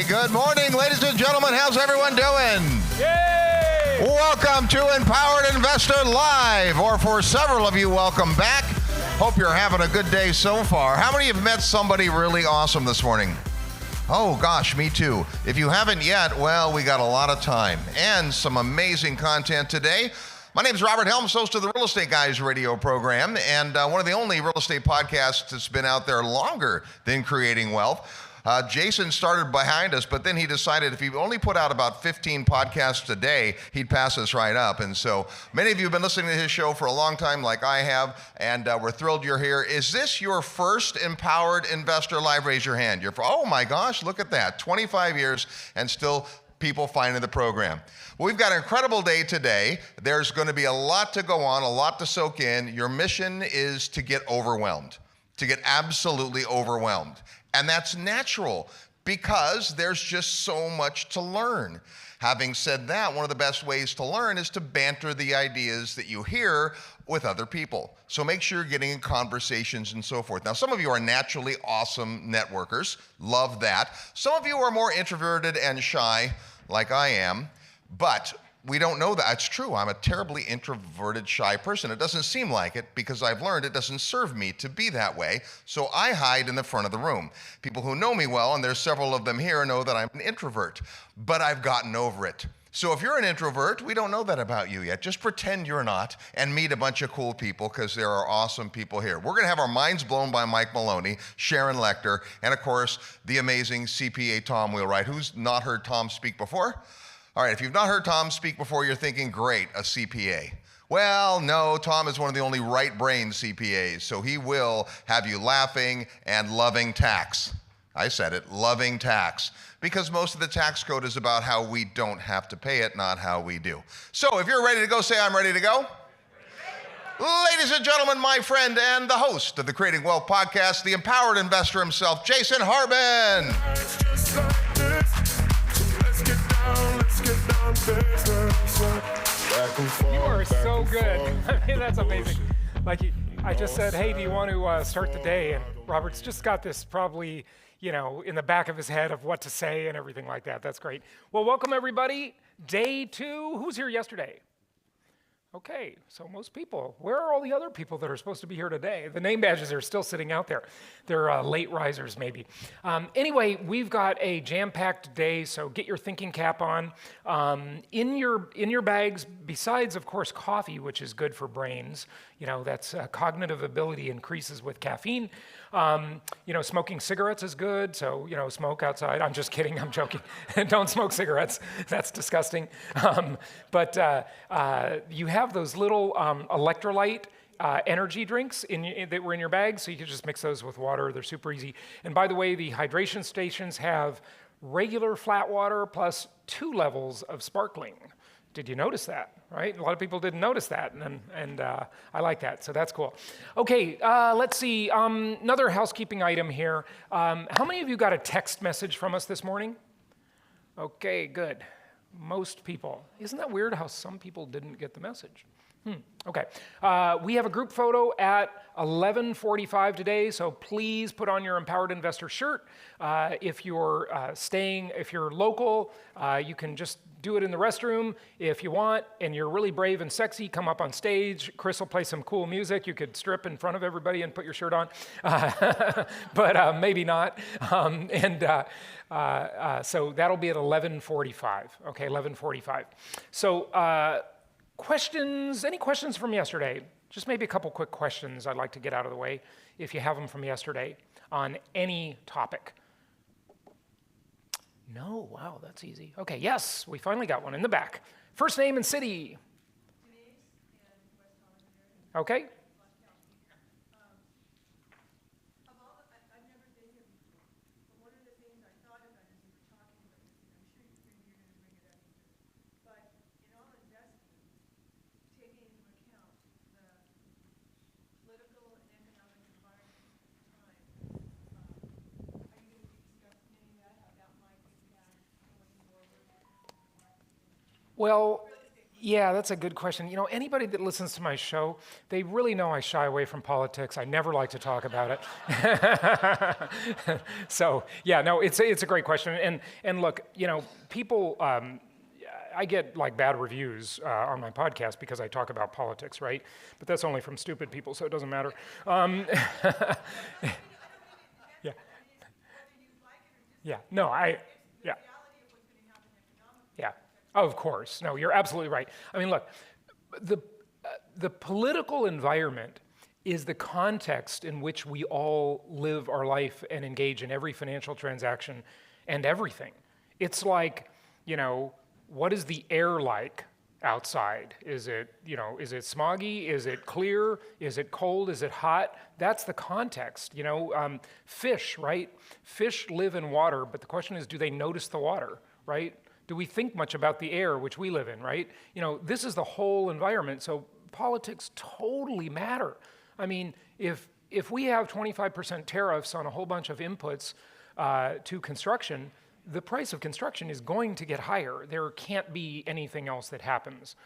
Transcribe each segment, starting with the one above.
Good morning, ladies and gentlemen. How's everyone doing? Yay! Welcome to Empowered Investor Live, or for several of you, welcome back. Hope you're having a good day so far. How many have met somebody really awesome this morning? Oh gosh, me too. If you haven't yet, well, we got a lot of time and some amazing content today. My name is Robert Helms, host of the Real Estate Guys radio program, and one of the only real estate podcasts that's been out there longer than Creating Wealth. Jason started behind us, but then he decided if he only put out about 15 podcasts a day, he'd pass us right up. And so many of you have been listening to his show for a long time, like I have, and we're thrilled you're here. Is this your first Empowered Investor Live? Raise your hand. Oh my gosh, look at that. 25 years and still people finding the program. Well, we've got an incredible day today. There's going to be a lot to go on, a lot to soak in. Your mission is to get overwhelmed, to get absolutely overwhelmed. And that's natural because there's just so much to learn. Having said that, one of the best ways to learn is to banter the ideas that you hear with other people. So make sure you're getting in conversations and so forth. Now, some of you are naturally awesome networkers. Love that. Some of you are more introverted and shy, like I am, but we don't know that. It's true. I'm a terribly introverted, shy person. It doesn't seem like it because I've learned it doesn't serve me to be that way. So I hide in the front of the room. People who know me well, and there's several of them here, know that I'm an introvert, but I've gotten over it. So if you're an introvert, we don't know that about you yet. Just pretend you're not and meet a bunch of cool people because there are awesome people here. We're going to have our minds blown by Mike Maloney, Sharon Lecter, and of course, the amazing CPA Tom Wheelwright. Who's not heard Tom speak before? All right, if you've not heard Tom speak before, you're thinking, great, a CPA. Well, no, Tom is one of the only right-brain CPAs, so he will have you laughing and loving tax. I said it, loving tax, because most of the tax code is about how we don't have to pay it, not how we do. So if you're ready to go, say, I'm ready to go. Ladies and gentlemen, my friend and the host of the Creating Wealth podcast, the empowered investor himself, Jason Hartman. You are so good. I mean, that's amazing. I just said, hey, do you want to start the day? And Robert's just got this probably, in the back of his head of what to say and everything like that. That's great. Well, welcome everybody. Day 2. Who was here yesterday? Okay, so most people. Where are all the other people that are supposed to be here today? The name badges are still sitting out there. They're late risers, maybe. Anyway, we've got a jam-packed day, so get your thinking cap on. In your bags, besides, of course, coffee, which is good for brains, that's cognitive ability increases with caffeine. Smoking cigarettes is good, so, smoke outside. I'm just kidding, I'm joking. Don't smoke cigarettes, that's disgusting. But you have those little electrolyte energy drinks that were in your bag, so you can just mix those with water. They're super easy. And by the way, the hydration stations have regular flat water plus 2 levels of sparkling. Did you notice that, right? A lot of people didn't notice that, and I like that, so that's cool. Okay, let's see, another housekeeping item here. How many of you got a text message from us this morning? Okay, good. Most people. Isn't that weird how some people didn't get the message? Okay. We have a group photo at 11:45 today, so please put on your Empowered Investor shirt. If you're if you're local, you can just do it in the restroom if you want, and you're really brave and sexy, come up on stage. Chris will play some cool music. You could strip in front of everybody and put your shirt on, but maybe not. So that'll be at 11:45, okay, 11:45. So questions, any questions from yesterday? Just maybe a couple quick questions I'd like to get out of the way, if you have them from yesterday, on any topic. No, wow, that's easy. Okay, yes, we finally got one in the back. First name and city. Okay. Well, Yeah, that's a good question. You know, anybody that listens to my show, they really know I shy away from politics. I never like to talk about it. So, yeah, no, it's a great question. And look, you know, people, I get like bad reviews on my podcast because I talk about politics, right? But that's only from stupid people, so it doesn't matter. Yeah. Yeah. No, yeah. Yeah. Of course. No, you're absolutely right. I mean, look, the political environment is the context in which we all live our life and engage in every financial transaction and everything. It's like, you know, what is the air like outside? Is it, you know, is it smoggy? Is it clear? Is it cold? Is it hot? That's the context, you know. Fish, right? Fish live in water, but the question is, do they notice the water, right? Do we think much about the air which we live in, right? You know, this is the whole environment, so politics totally matter. I mean, if we have 25% tariffs on a whole bunch of inputs to construction, the price of construction is going to get higher. There can't be anything else that happens.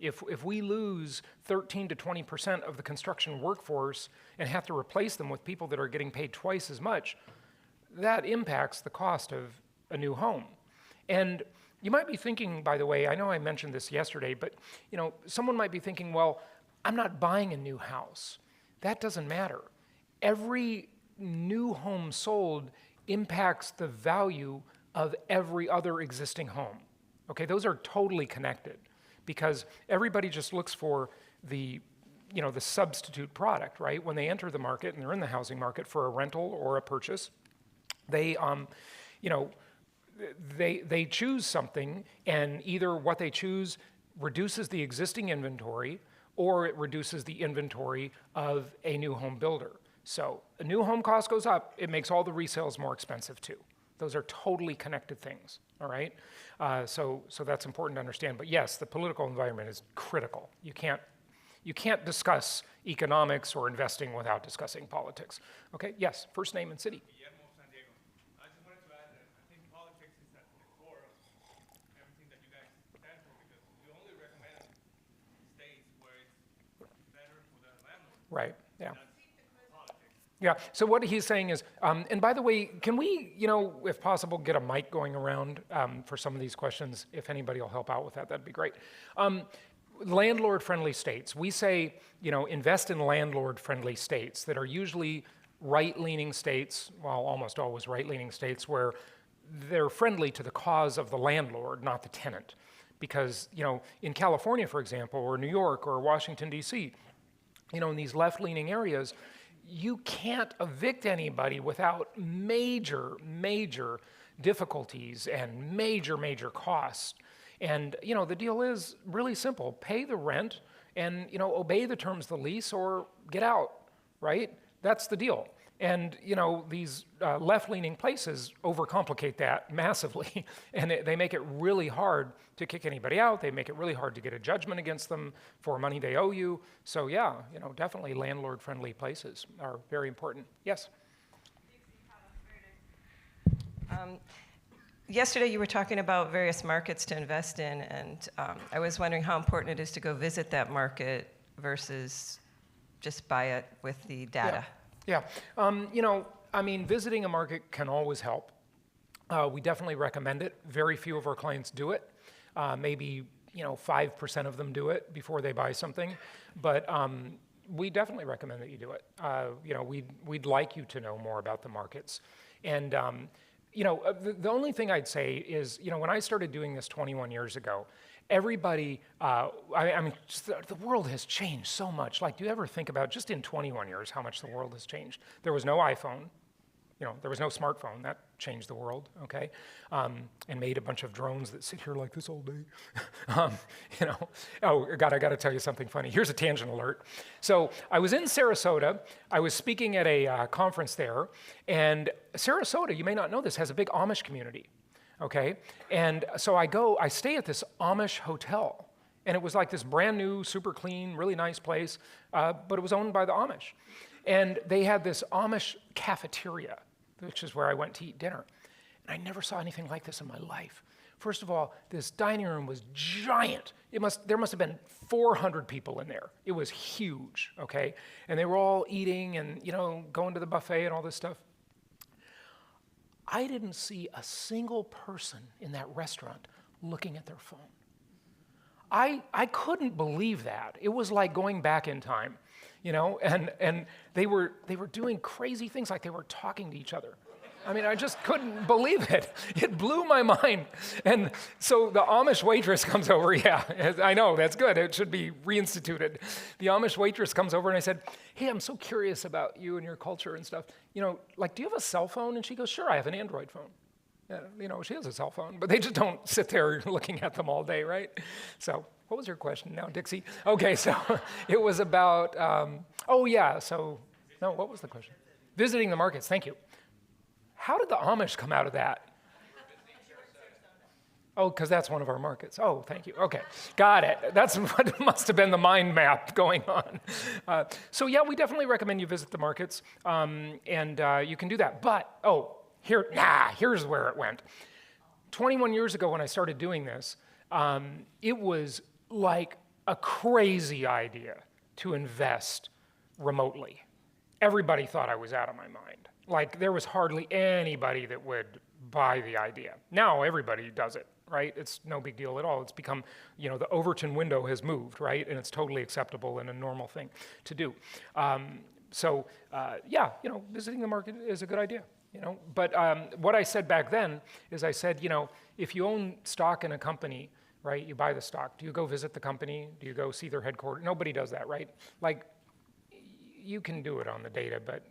If we lose 13 to 20% of the construction workforce and have to replace them with people that are getting paid twice as much, that impacts the cost of a new home. And you might be thinking, by the way, I know I mentioned this yesterday, but you know, someone might be thinking, well, I'm not buying a new house. That doesn't matter. Every new home sold impacts the value of every other existing home. Okay, those are totally connected because everybody just looks for the, you know, the substitute product, right? When they enter the market and they're in the housing market for a rental or a purchase, they, you know, they choose something, and either what they choose reduces the existing inventory or it reduces the inventory of a new home builder. So a new home cost goes up, it makes all the resales more expensive too. Those are totally connected things, all right? So that's important to understand. But yes, the political environment is critical. You can't discuss economics or investing without discussing politics. Okay, yes, first name and city. Right, yeah. Yeah, so what he's saying is, and by the way, can we, you know, if possible, get a mic going around for some of these questions? If anybody will help out with that, that'd be great. Landlord-friendly states. We say, you know, invest in landlord-friendly states that are usually right-leaning states, well, almost always right-leaning states, where they're friendly to the cause of the landlord, not the tenant. Because, you know, in California, for example, or New York, or Washington, D.C., you know, in these left-leaning areas, you can't evict anybody without major, major difficulties and major, major costs. And, you know, the deal is really simple. Pay the rent and, you know, obey the terms of the lease or get out, right? That's the deal. And, you know, these left-leaning places overcomplicate that massively, and they make it really hard to kick anybody out. They make it really hard to get a judgment against them for money they owe you. So, yeah, you know, definitely landlord-friendly places are very important. Yes? Yesterday you were talking about various markets to invest in, and I was wondering how important it is to go visit that market versus just buy it with the data. Yeah, you know, I mean, visiting a market can always help. We definitely recommend it. Very few of our clients do it. Maybe, you know, 5% of them do it before they buy something. But we definitely recommend that you do it. You know, we'd like you to know more about the markets. And, you know, the only thing I'd say is, you know, when I started doing this 21 years ago, everybody, I mean, just the world has changed so much. Like, do you ever think about, just in 21 years, how much the world has changed? There was no iPhone. You know, there was no smartphone. That changed the world, okay? And made a bunch of drones that sit here like this all day. You know, oh, God, I got to tell you something funny. Here's a tangent alert. So I was in Sarasota. I was speaking at a conference there. And Sarasota, you may not know this, has a big Amish community, okay? And so I stay at this Amish hotel. And it was like this brand new, super clean, really nice place, but it was owned by the Amish. And they had this Amish cafeteria, which is where I went to eat dinner. I never saw anything like this in my life. First of all, this dining room was giant. There must have been 400 people in there. It was huge, okay? And they were all eating and, going to the buffet and all this stuff. I didn't see a single person in that restaurant looking at their phone. I couldn't believe that. It was like going back in time, and they were doing crazy things, like they were talking to each other. I mean, I just couldn't believe it. It blew my mind. And so the Amish waitress comes over. Yeah, I know, that's good. It should be reinstituted. The Amish waitress comes over and I said, hey, I'm so curious about you and your culture and stuff. Do you have a cell phone? And she goes, sure, I have an Android phone. She has a cell phone, but they just don't sit there looking at them all day, right? So what was your question now, Dixie? Okay, so it was about, what was the question? Visiting the markets, thank you. How did the Amish come out of that? Oh, because that's one of our markets. Oh, thank you. Okay, got it. That's what must have been the mind map going on. We definitely recommend you visit the markets, and you can do that. But, here's where it went. 21 years ago when I started doing this, it was like a crazy idea to invest remotely. Everybody thought I was out of my mind. Like, there was hardly anybody that would buy the idea. Now everybody does it, right? It's no big deal at all. It's become, the Overton window has moved, right? And it's totally acceptable and a normal thing to do. Visiting the market is a good idea, But what I said back then is I said, if you own stock in a company, right, you buy the stock. Do you go visit the company? Do you go see their headquarters? Nobody does that, right? Like, you can do it on the data, but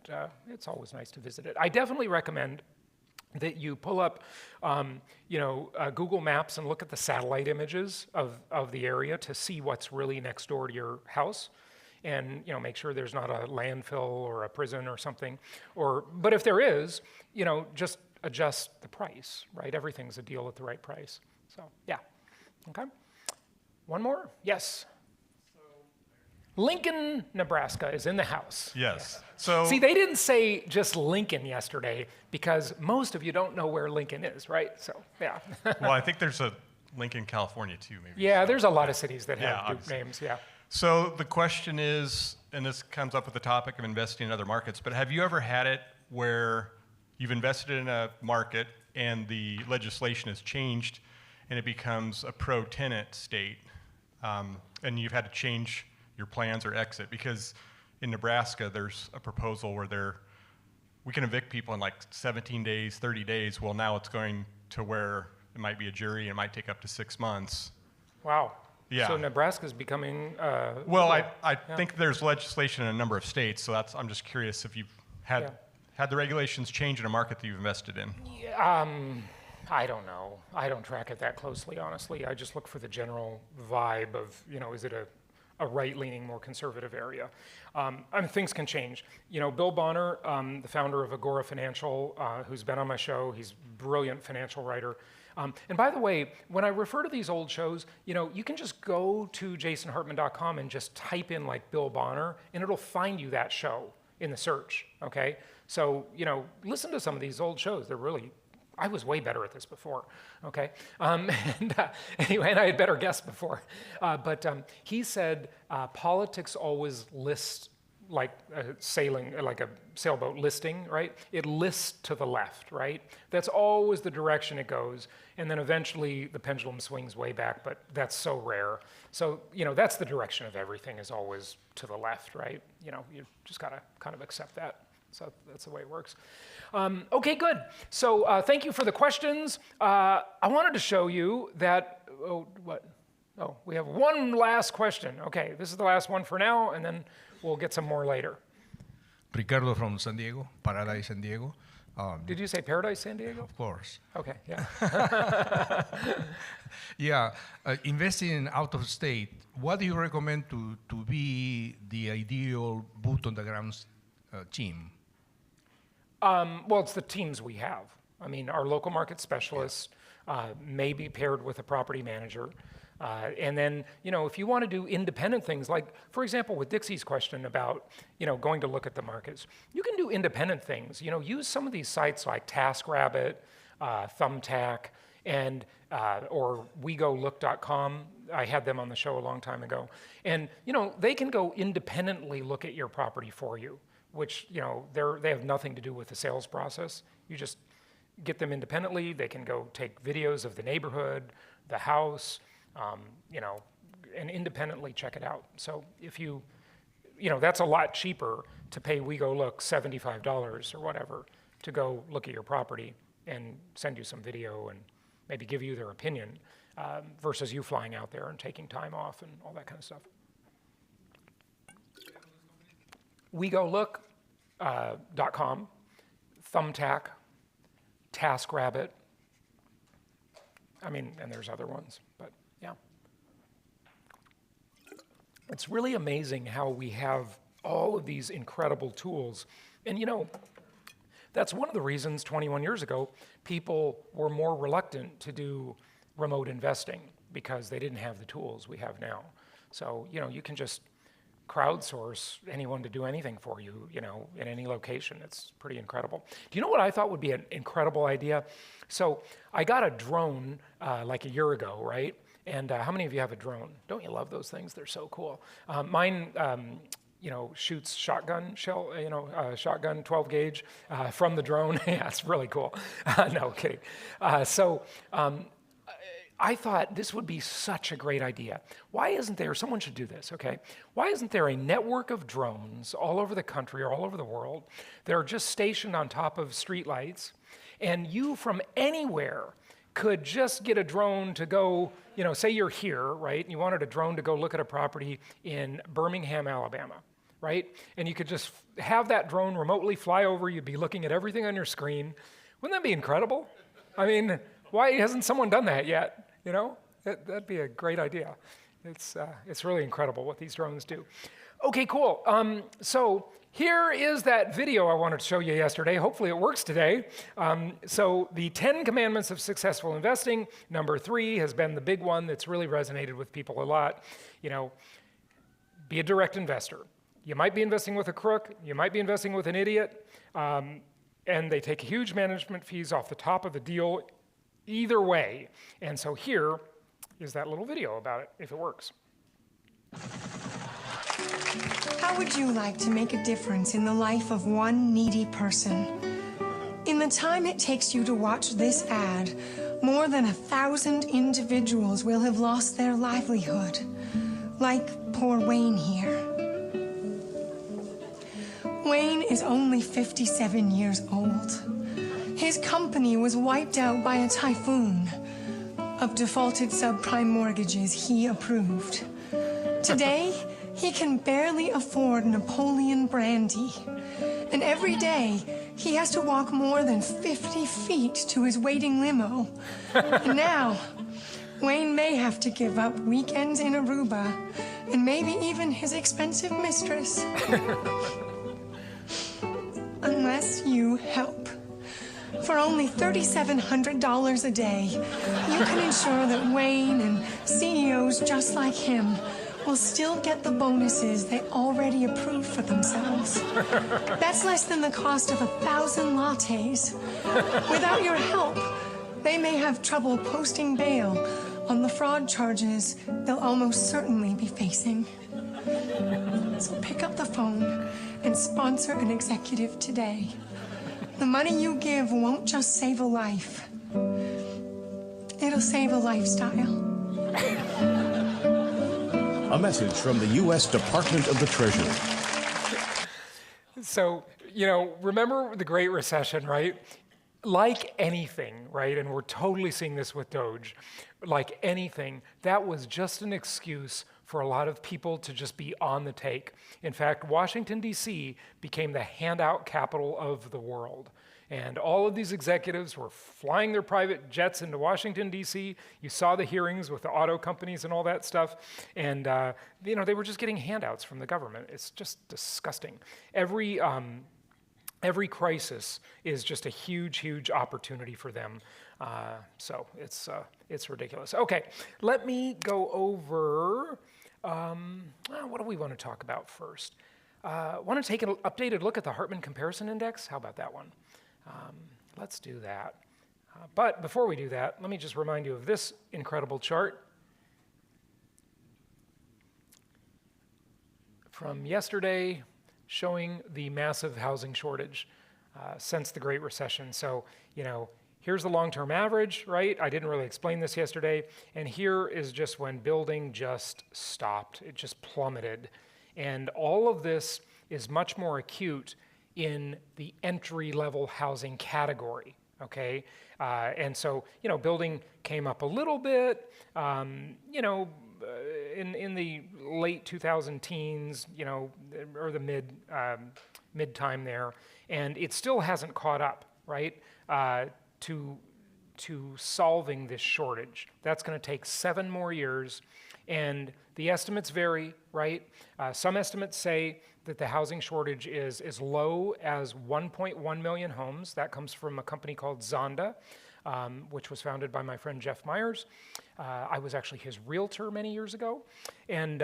it's always nice to visit it. I definitely recommend that you pull up, Google Maps and look at the satellite images of the area to see what's really next door to your house, and make sure there's not a landfill or a prison or something. But if there is, just adjust the price, right? Everything's a deal at the right price. So yeah, okay. One more, yes. Lincoln, Nebraska is in the house. Yes. So see, they didn't say just Lincoln yesterday because most of you don't know where Lincoln is, right? So, yeah. Well, I think there's a Lincoln, California, too, maybe. Yeah, there's a lot of cities that have Duke names, yeah. So the question is, and this comes up with the topic of investing in other markets, but have you ever had it where you've invested in a market and the legislation has changed and it becomes a pro-tenant state, and you've had to change your plans or exit? Because in Nebraska, there's a proposal where we can evict people in like 17 days, 30 days. Well, now it's going to where it might be a jury and it might take up to 6 months. Wow. Yeah. So Nebraska's becoming... I think there's legislation in a number of states, so I'm just curious if you've had the regulations change in a market that you've invested in. I don't know. I don't track it that closely, honestly. I just look for the general vibe of, is it a right-leaning, more conservative area. Things can change. Bill Bonner, the founder of Agora Financial, who's been on my show, he's a brilliant financial writer. And by the way, when I refer to these old shows, you can just go to jasonhartman.com and just type in like Bill Bonner, and it'll find you that show in the search, okay? So, listen to some of these old shows. They're really, I was way better at this before, okay? Anyway, and I had better guests before. But he said politics always lists like a sailboat listing, right? It lists to the left, right? That's always the direction it goes. And then eventually the pendulum swings way back, but that's so rare. So, that's the direction of everything, is always to the left, right? You just gotta kind of accept that. So that's the way it works. Okay, good. So thank you for the questions. I wanted to show you that, we have one last question. Okay, this is the last one for now, and then we'll get some more later. Ricardo from San Diego, Paradise San Diego. Did you say Paradise San Diego? Of course. Okay, yeah. Yeah, investing out of state, what do you recommend to be the ideal boot on the ground team? Well, it's the teams we have. I mean, our local market specialists may be paired with a property manager. And then, if you want to do independent things, like, for example, with Dixie's question about, going to look at the markets, you can do independent things. Use some of these sites like TaskRabbit, Thumbtack, and or WeGoLook.com. I had them on the show a long time ago. And, they can go independently look at your property for you, which, they have nothing to do with the sales process. You just get them independently. They can go take videos of the neighborhood, the house, and independently check it out. So if that's a lot cheaper to pay WeGoLook $75 or whatever to go look at your property and send you some video and maybe give you their opinion versus you flying out there and taking time off and all that kind of stuff. WeGoLook.com, Thumbtack, TaskRabbit. And there's other ones, but yeah. It's really amazing how we have all of these incredible tools. And that's one of the reasons 21 years ago, people were more reluctant to do remote investing because they didn't have the tools we have now. So, you can just crowdsource anyone to do anything for you, in any location. It's pretty incredible. Do you know what I thought would be an incredible idea? So I got a drone like a year ago, right? And how many of you have a drone? Don't you love those things? They're so cool. Mine, shoots shotgun shell, shotgun 12 gauge from the drone. Yeah, it's really cool. No kidding. I thought this would be such a great idea. Why isn't there, someone should do this, okay? Why isn't there a network of drones all over the country or all over the world that are just stationed on top of streetlights, and you from anywhere could just get a drone to go, say you're here, right? And you wanted a drone to go look at a property in Birmingham, Alabama, right? And you could just have that drone remotely fly over, you'd be looking at everything on your screen. Wouldn't that be incredible? Why hasn't someone done that yet? That'd be a great idea. It's really incredible what these drones do. Okay, cool. So here is that video I wanted to show you yesterday. Hopefully it works today. So the 10 Commandments of Successful Investing, number 3 has been the big one that's really resonated with people a lot. Be a direct investor. You might be investing with a crook. You might be investing with an idiot. And they take huge management fees off the top of the deal either way. And so here is that little video about it, if it works. How would you like to make a difference in the life of one needy person? In the time it takes you to watch this ad, more than 1,000 individuals will have lost their livelihood, like poor Wayne here. Wayne is only 57 years old. His company was wiped out by a typhoon of defaulted subprime mortgages he approved. Today, he can barely afford Napoleon brandy. And every day, he has to walk more than 50 feet to his waiting limo. And now, Wayne may have to give up weekends in Aruba and maybe even his expensive mistress. Unless you help. For only $3,700 a day, you can ensure that Wayne and CEOs just like him will still get the bonuses they already approved for themselves. That's less than the cost of 1,000 lattes. Without your help, they may have trouble posting bail on the fraud charges they'll almost certainly be facing. So pick up the phone and sponsor an executive today. The money you give won't just save a life. It'll save a lifestyle. A message from the U.S. Department of the Treasury. So, remember the Great Recession, right? Like anything, right? And we're totally seeing this with Doge. Like anything, that was just an excuse for a lot of people to just be on the take. In fact, Washington, D.C. became the handout capital of the world. And all of these executives were flying their private jets into Washington, D.C. You saw the hearings with the auto companies and all that stuff. And, they were just getting handouts from the government. It's just disgusting. Every crisis is just a huge, huge opportunity for them. So it's ridiculous. Okay, let me go over, what do we want to talk about first? Want to take an updated look at the Hartman Comparison Index? How about that one? Let's do that. But before we do that, let me just remind you of this incredible chart from yesterday showing the massive housing shortage since the Great Recession. So, here's the long-term average, right? I didn't really explain this yesterday. And here is just when building just stopped. It just plummeted. And all of this is much more acute in the entry-level housing category, okay? And so, building came up a little bit, in the late 2000 teens, or the mid time there, and it still hasn't caught up, right, to solving this shortage. That's going to take 7 more years, and the estimates vary, right? Some estimates say that the housing shortage is as low as 1.1 million homes. That comes from a company called Zonda, which was founded by my friend Jeff Myers. I was actually his realtor many years ago. And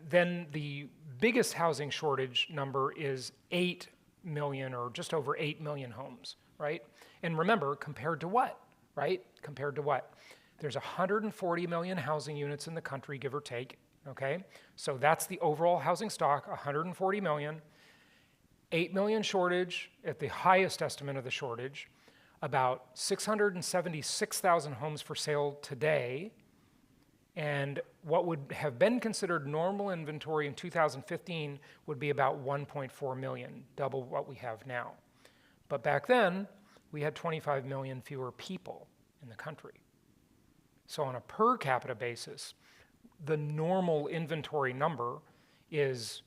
then the biggest housing shortage number is 8 million, or just over 8 million homes, right? And remember, compared to what, right? Compared to what? There's 140 million housing units in the country, give or take, okay? So that's the overall housing stock, 140 million. 8 million shortage at the highest estimate of the shortage. About 676,000 homes for sale today, and what would have been considered normal inventory in 2015 would be about 1.4 million, double what we have now. But back then, we had 25 million fewer people in the country. So on a per capita basis, the normal inventory number is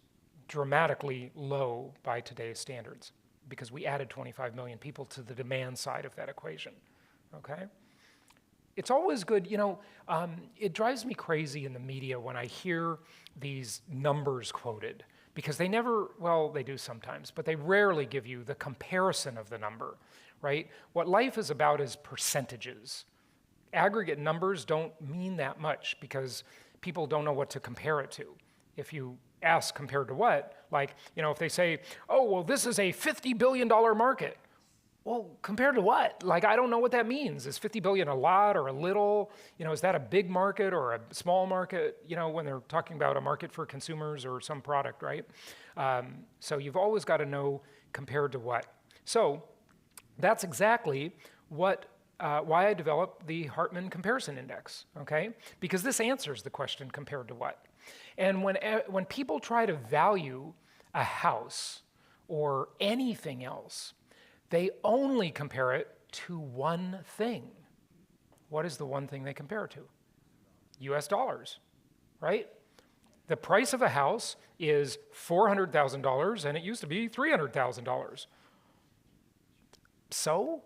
dramatically low by today's standards, because we added 25 million people to the demand side of that equation, okay? It's always good, it drives me crazy in the media when I hear these numbers quoted, because they never, well, they do sometimes, but they rarely give you the comparison of the number, right? What life is about is percentages. Aggregate numbers don't mean that much because people don't know what to compare it to. If you ask compared to what, like, if they say, oh, well, this is a $50 billion market. Well, compared to what? Like, I don't know what that means. Is 50 billion a lot or a little? Is that a big market or a small market, when they're talking about a market for consumers or some product, right? So you've always got to know compared to what. So that's exactly what why I developed the Hartman Comparison Index, okay? Because this answers the question, compared to what? And when people try to value a house or anything else, they only compare it to one thing. What is the one thing they compare it to? US dollars, right? The price of a house is $400,000 and it used to be $300,000. So,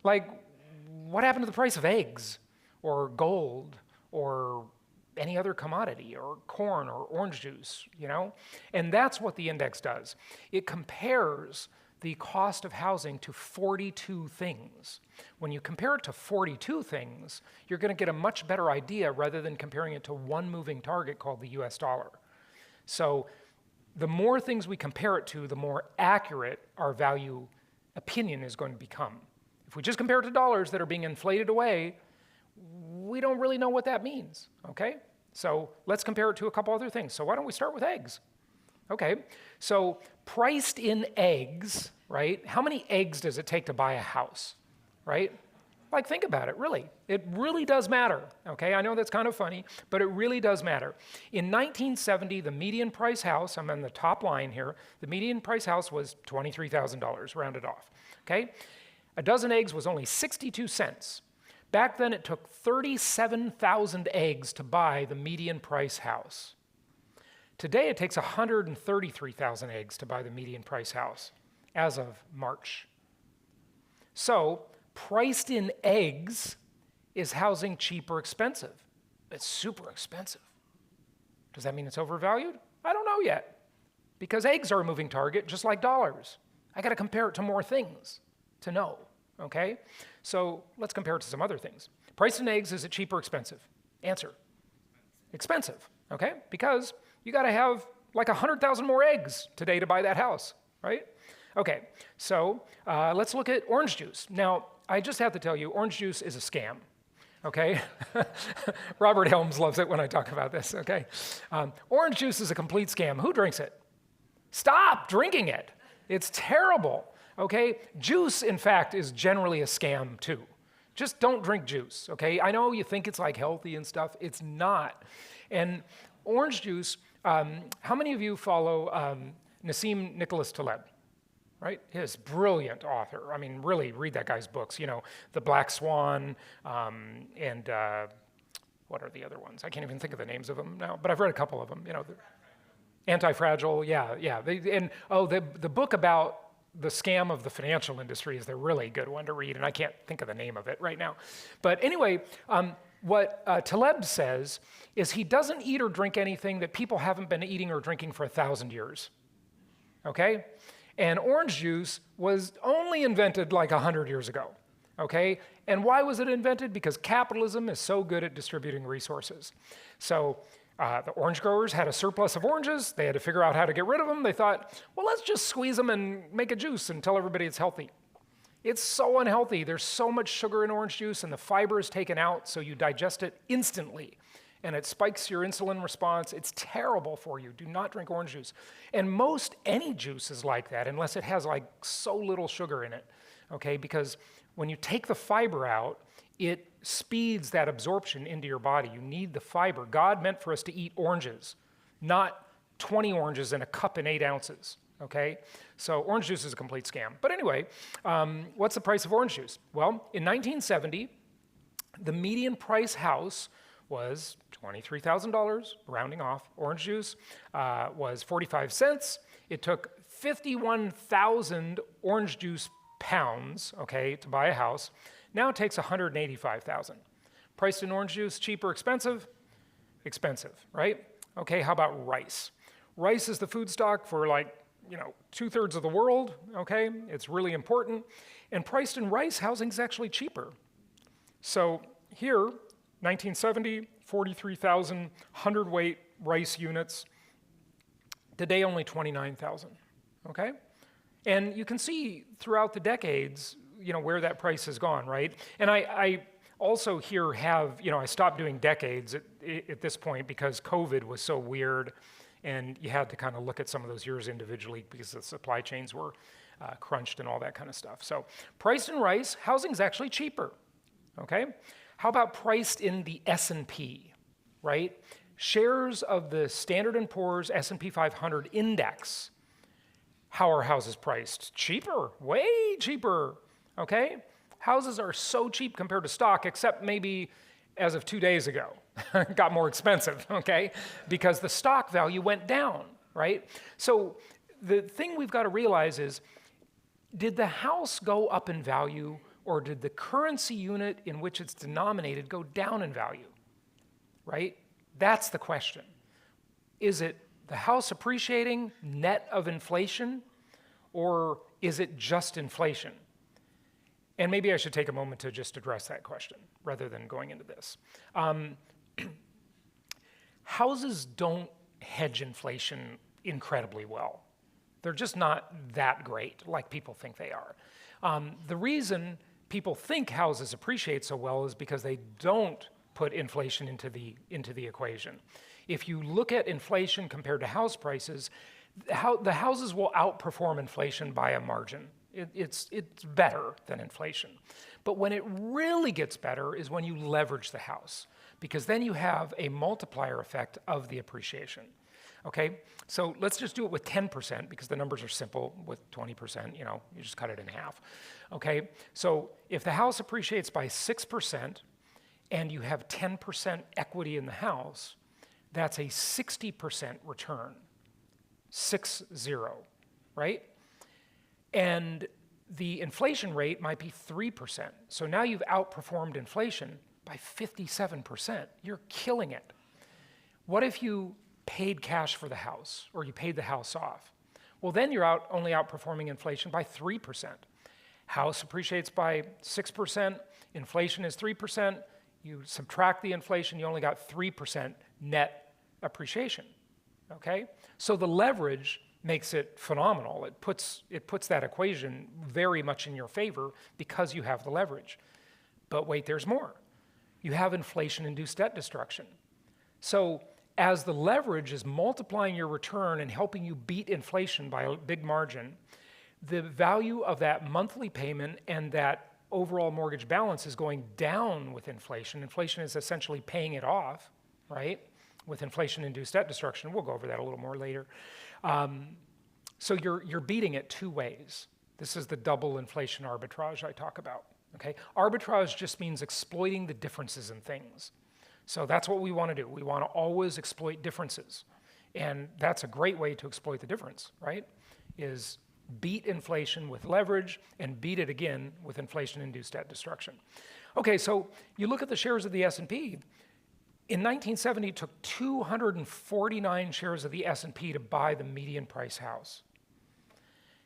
like, what happened to the price of eggs or gold or any other commodity or corn or orange juice, And that's what the index does. It compares the cost of housing to 42 things. When you compare it to 42 things, you're going to get a much better idea rather than comparing it to one moving target called the US dollar. So the more things we compare it to, the more accurate our value opinion is going to become. If we just compare it to dollars that are being inflated away, we don't really know what that means, okay? So let's compare it to a couple other things. So why don't we start with eggs? Okay, so priced in eggs, right? How many eggs does it take to buy a house, right? Like, think about it, really. It really does matter, okay? I know that's kind of funny, but it really does matter. In 1970, the median price house, I'm on the top line here, the median price house was $23,000, rounded off, okay? A dozen eggs was only 62 cents. Back then, it took 37,000 eggs to buy the median price house. Today, it takes 133,000 eggs to buy the median price house as of March. So, priced in eggs, is housing cheap or expensive? It's super expensive. Does that mean it's overvalued? I don't know yet, because eggs are a moving target just like dollars. I got to compare it to more things to know, okay? So let's compare it to some other things. Price in eggs, is it cheap or expensive? Answer, expensive, okay? Because you got to have like 100,000 more eggs today to buy that house, right? Okay, so let's look at orange juice. Now, I just have to tell you, orange juice is a scam. Okay? Robert Helms loves it when I talk about this, okay? Orange juice is a complete scam. Who drinks it? Stop drinking it. It's terrible, okay? Juice, in fact, is generally a scam too. Just don't drink juice, okay? I know you think it's like healthy and stuff. It's not. And orange juice, how many of you follow Nassim Nicholas Taleb? Right? His brilliant author. I mean, really read that guy's books. You know, The Black Swan, and what are the other ones? I can't even think of the names of them now, but I've read a couple of them. You know, Anti-Fragile, yeah. The book about the scam of the financial industry is the really good one to read, and I can't think of the name of it right now. But anyway, what Taleb says is he doesn't eat or drink anything that people haven't been eating or drinking for 1,000 years. Okay? And orange juice was only invented like 100 years ago, okay? And why was it invented? Because capitalism is so good at distributing resources. So the orange growers had a surplus of oranges. They had to figure out how to get rid of them. They thought, well, let's just squeeze them and make a juice and tell everybody it's healthy. It's so unhealthy. There's so much sugar in orange juice, and the fiber is taken out, so you digest it instantly. And it spikes your insulin response. It's terrible for you. Do not drink orange juice. And most any juice is like that, unless it has like so little sugar in it, okay? Because when you take the fiber out, it speeds that absorption into your body. You need the fiber. God meant for us to eat oranges, not 20 oranges in a cup and 8 ounces, okay? So orange juice is a complete scam. But anyway, what's the price of orange juice? Well, in 1970, the median price house was $23,000, rounding off. Orange juice was 45 cents. It took 51,000 orange juice pounds, okay, to buy a house. Now it takes 185,000. Priced in orange juice, cheap or expensive? Expensive, right? Okay, how about rice? Rice is the food stock for like, 2/3 of the world, okay? It's really important. And priced in rice, housing's actually cheaper. So here, 1970, 43,000 hundredweight rice units. Today, only 29,000, okay? And you can see throughout the decades, where that price has gone, right? And I also here have, I stopped doing decades at this point because COVID was so weird, and you had to kind of look at some of those years individually because the supply chains were crunched and all that kind of stuff. So priced in rice, housing's actually cheaper, okay? How about priced in the S&P, right? Shares of the Standard & Poor's S&P 500 index. How are houses priced? Cheaper, way cheaper, okay? Houses are so cheap compared to stock, except maybe as of 2 days ago. Got more expensive, okay? Because the stock value went down, right? So the thing we've got to realize is, did the house go up in value, or did the currency unit in which it's denominated go down in value, right? That's the question. Is it the house appreciating net of inflation, or is it just inflation? And maybe I should take a moment to just address that question rather than going into this. Houses don't hedge inflation incredibly well. They're just not that great like people think they are. The reason people think houses appreciate so well is because they don't put inflation into the equation. If you look at inflation compared to house prices, the houses will outperform inflation by a margin. It's better than inflation. But when it really gets better is when you leverage the house, because then you have a multiplier effect of the appreciation. Okay, so let's just do it with 10% because the numbers are simple. With 20%, you just cut it in half. Okay, so if the house appreciates by 6% and you have 10% equity in the house, that's a 60% return. 6-0, right? And the inflation rate might be 3%. So now you've outperformed inflation by 57%. You're killing it. What if you paid cash for the house, or you paid the house off? Well, then you're only outperforming inflation by 3%. House appreciates by 6%, inflation is 3%, you subtract the inflation, you only got 3% net appreciation, okay? So the leverage makes it phenomenal. It puts that equation very much in your favor because you have the leverage. But wait, there's more. You have inflation-induced debt destruction. So as the leverage is multiplying your return and helping you beat inflation by a big margin, the value of that monthly payment and that overall mortgage balance is going down with inflation. Inflation is essentially paying it off, right? With inflation-induced debt destruction. We'll go over that a little more later. So you're beating it two ways. This is the double inflation arbitrage I talk about, okay? Arbitrage just means exploiting the differences in things. So that's what we want to do. We want to always exploit differences. And that's a great way to exploit the difference, right? Is beat inflation with leverage and beat it again with inflation-induced debt destruction. Okay, so you look at the shares of the S&P. In 1970, it took 249 shares of the S&P to buy the median price house.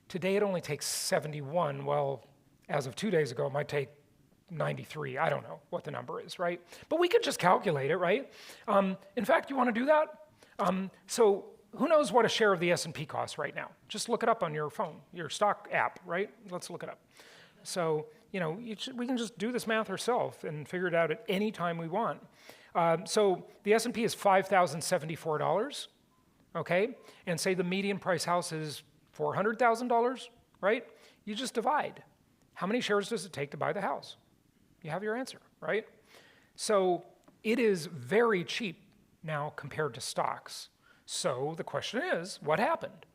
Today, it only takes 71. Well, as of 2 days ago, it might take 93. I don't know what the number is, right? But we could just calculate it, right? In fact, you want to do that? So who knows what a share of the S&P costs right now? Just look it up on your phone, your stock app, right? Let's look it up. So, we can just do this math ourselves and figure it out at any time we want. So the S&P is $5,074, okay? And say the median price house is $400,000, right? You just divide. How many shares does it take to buy the house? You have your answer, right? So it is very cheap now compared to stocks. So the question is, what happened?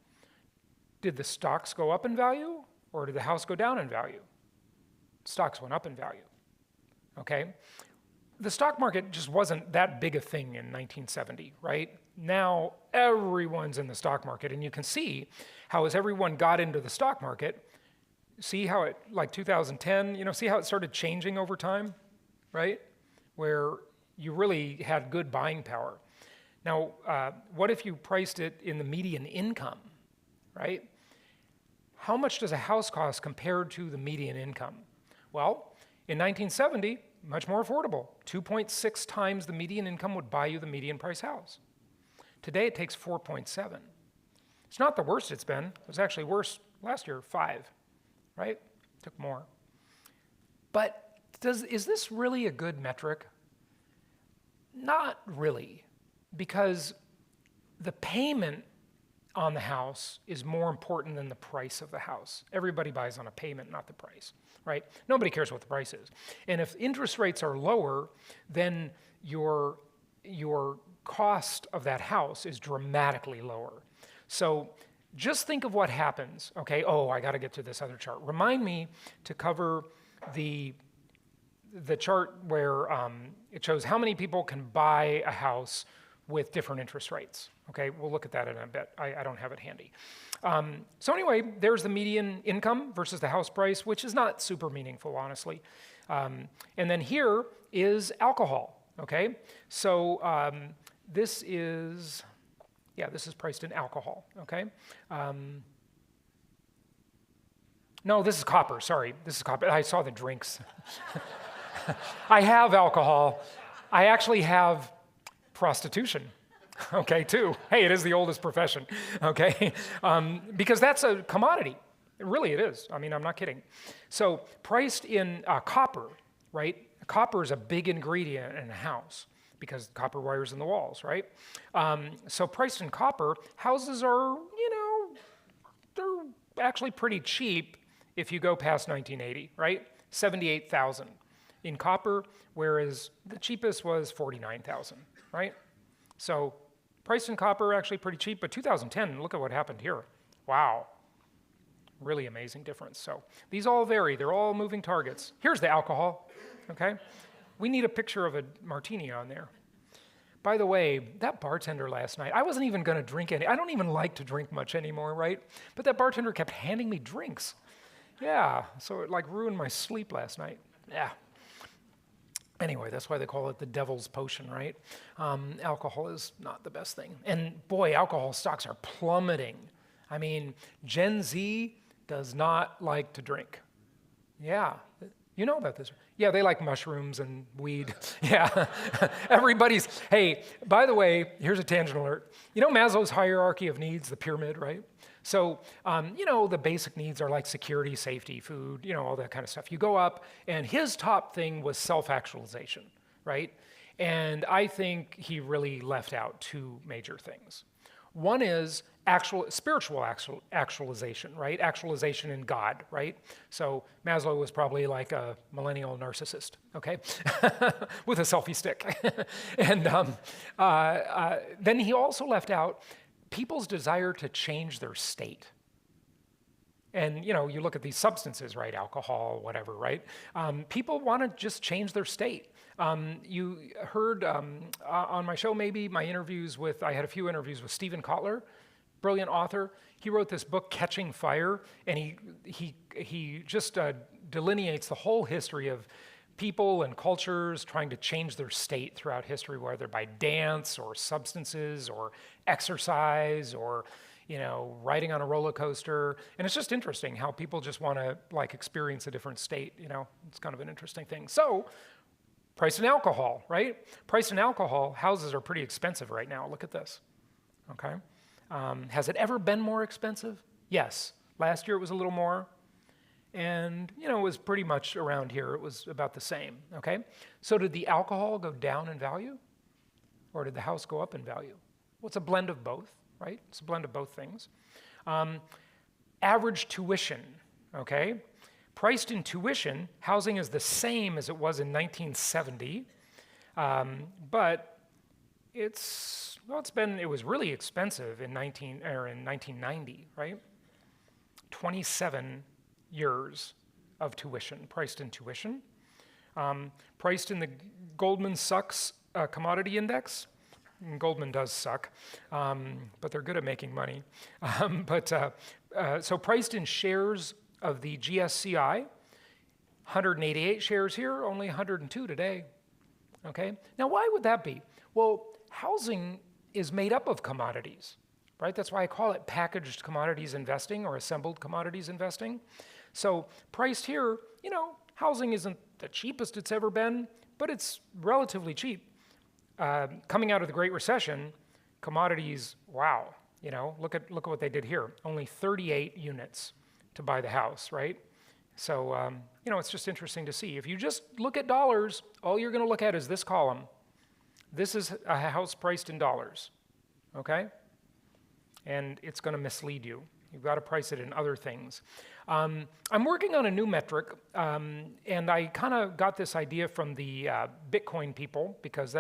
Did the stocks go up in value or did the house go down in value? Stocks went up in value, okay? The stock market just wasn't that big a thing in 1970, right? Now everyone's in the stock market, and you can see how as everyone got into the stock market, see how it, like 2010, see how it started changing over time, right? Where you really had good buying power. Now, what if you priced it in the median income, right? How much does a house cost compared to the median income? Well, in 1970, much more affordable. 2.6 times the median income would buy you the median price house. Today it takes 4.7. It's not the worst it's been. It was actually worse last year, 5, right? Took more. But is this really a good metric? Not really, because the payment on the house is more important than the price of the house. Everybody buys on a payment, not the price, right? Nobody cares what the price is. And if interest rates are lower, then your cost of that house is dramatically lower. So just think of what happens, okay? Oh, I got to get to this other chart. Remind me to cover the chart where it shows how many people can buy a house with different interest rates. Okay, we'll look at that in a bit. I don't have it handy. So anyway, there's the median income versus the house price, which is not super meaningful, honestly. And then here is alcohol, okay? So this is priced in alcohol, okay? No, this is copper, sorry. This is copper. I saw the drinks. I have alcohol. I actually have prostitution, okay, too. Hey, it is the oldest profession, okay? Because that's a commodity. Really, it is. I mean, I'm not kidding. So priced in copper, right? Copper is a big ingredient in a house because copper wires in the walls, right? So priced in copper, houses are, they're actually pretty cheap if you go past 1980, right? 78,000 in copper, whereas the cheapest was 49,000, right? So price in copper actually pretty cheap, but 2010, look at what happened here. Wow, really amazing difference. So these all vary, they're all moving targets. Here's the alcohol, okay? We need a picture of a martini on there. By the way, that bartender last night, I wasn't even gonna drink any, I don't even like to drink much anymore, right? But that bartender kept handing me drinks. Yeah, so it like ruined my sleep last night. Yeah. Anyway, that's why they call it the devil's potion, right? Alcohol is not the best thing. And boy, alcohol stocks are plummeting. I mean, Gen Z does not like to drink. Yeah, you know about this. Yeah, they like mushrooms and weed. Yeah, hey, by the way, here's a tangent alert. You know Maslow's hierarchy of needs, the pyramid, right? So, the basic needs are like security, safety, food, all that kind of stuff. You go up, and his top thing was self-actualization, right? And I think he really left out two major things. One is spiritual actualization, right? Actualization in God, right? So Maslow was probably like a millennial narcissist, okay? With a selfie stick. And then he also left out people's desire to change their state. And you look at these substances, right? Alcohol, whatever, right? People want to just change their state. You heard on my show, maybe I had a few interviews with Stephen Kotler, brilliant author. He wrote this book, Catching Fire, and he just delineates the whole history of people and cultures trying to change their state throughout history, whether by dance or substances or exercise or riding on a roller coaster. And it's just interesting how people just want to experience a different state. It's kind of an interesting thing. So, price and alcohol, right? Price and alcohol, houses are pretty expensive right now. Look at this, okay? Has it ever been more expensive? Yes. Last year it was a little more. And, it was pretty much around here. It was about the same, okay? So did the alcohol go down in value? Or did the house go up in value? Well, it's a blend of both, right? It's a blend of both things. Average tuition, okay? Priced in tuition, housing is the same as it was in 1970, but it was really expensive in 1990, right? 27 years of tuition, priced in tuition. Priced in the Goldman Sachs commodity index. And Goldman does suck, but they're good at making money. So priced in shares of the GSCI, 188 shares here, only 102 today, okay? Now, why would that be? Well, housing is made up of commodities, right? That's why I call it packaged commodities investing or assembled commodities investing. So priced here, housing isn't the cheapest it's ever been, but it's relatively cheap. Coming out of the Great Recession, commodities, wow, look at what they did here. Only 38 units to buy the house, right? So, it's just interesting to see. If you just look at dollars, all you're going to look at is this column. This is a house priced in dollars, okay? And it's going to mislead you. You've got to price it in other things. I'm working on a new metric, and I kind of got this idea from the Bitcoin people, because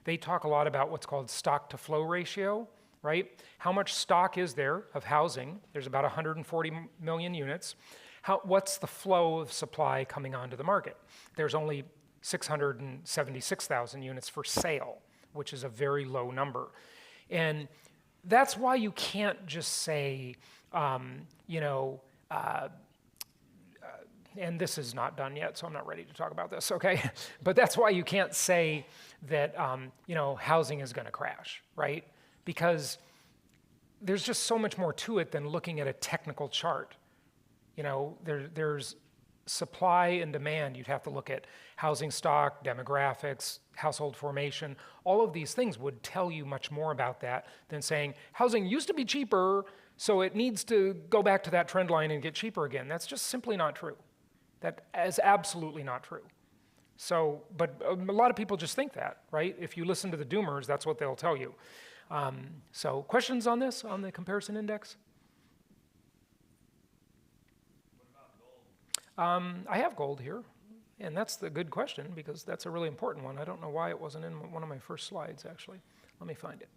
they talk a lot about what's called stock to flow ratio, right? How much stock is there of housing? There's about 140 million units. What's the flow of supply coming onto the market? There's only 676,000 units for sale, which is a very low number. And that's why you can't just say, and this is not done yet, so I'm not ready to talk about this, okay? But that's why you can't say that, housing is going to crash, right? Because there's just so much more to it than looking at a technical chart. There's supply and demand. You'd have to look at housing stock, demographics, household formation. All of these things would tell you much more about that than saying housing used to be cheaper, so it needs to go back to that trend line and get cheaper again. That's just simply not true. That is absolutely not true. So, but a lot of people just think that, right? If you listen to the doomers, that's what they'll tell you. So questions on this, on the comparison index? I have gold here, and that's the good question, because that's a really important one. I don't know why it wasn't in one of my first slides, actually. Let me find it.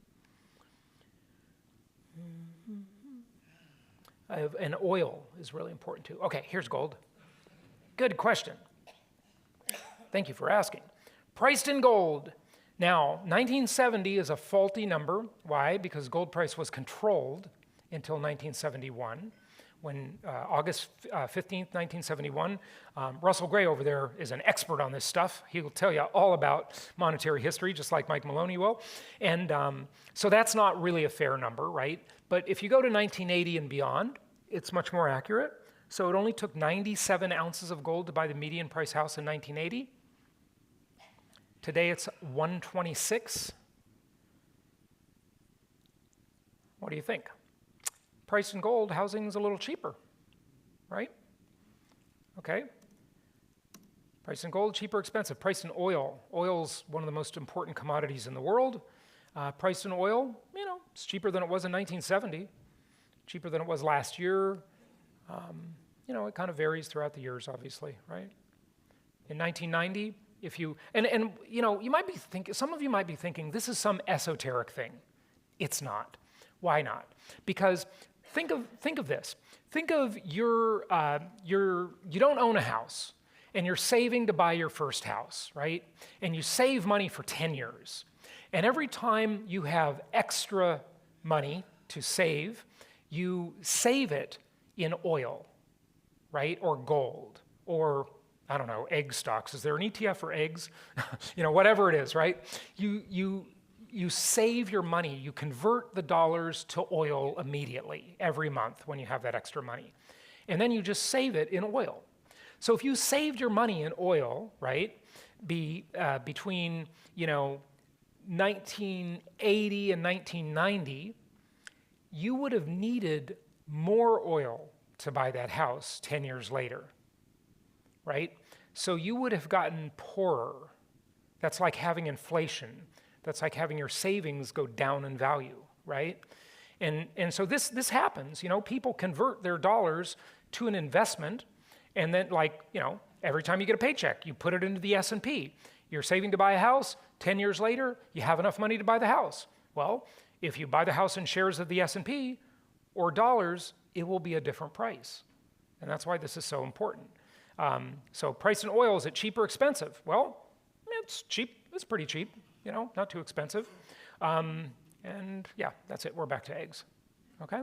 And oil is really important too. Okay, here's gold. Good question. Thank you for asking. Priced in gold. Now, 1970 is a faulty number. Why? Because gold price was controlled until 1971. When August 15th, 1971, Russell Gray over there is an expert on this stuff. He will tell you all about monetary history, just like Mike Maloney will. And so that's not really a fair number, right? But if you go to 1980 and beyond, it's much more accurate. So it only took 97 ounces of gold to buy the median price house in 1980. Today it's 126. What do you think? price in gold, housing's a little cheaper, right? Okay. Price in gold, cheaper, expensive. Price in oil. Oil's one of the most important commodities in the world. Price in oil, it's cheaper than it was in 1970, cheaper than it was last year. It kind of varies throughout the years, obviously, right? In 1990, if you, you might be thinking, some of you might be thinking, this is some esoteric thing. It's not. Why not? Because think of this. Think of you don't own a house, and you're saving to buy your first house, right? And you save money for 10 years. And every time you have extra money to save, you save it in oil, right? Or gold, or I don't know, egg stocks. Is there an ETF for eggs? Whatever it is, right? You save your money, you convert the dollars to oil immediately every month when you have that extra money. And then you just save it in oil. So if you saved your money in oil, right, between 1980 and 1990, you would have needed more oil to buy that house 10 years later, right? So you would have gotten poorer. That's like having inflation. That's like having your savings go down in value, right? And so this happens. People convert their dollars to an investment, and then every time you get a paycheck, you put it into the S&P. You're saving to buy a house. 10 years later, you have enough money to buy the house. Well, if you buy the house in shares of the S&P or dollars, it will be a different price. And that's why this is so important. So price in oil, is it cheap or expensive? Well, it's cheap. It's pretty cheap, not too expensive. And yeah, that's it. We're back to eggs. Okay?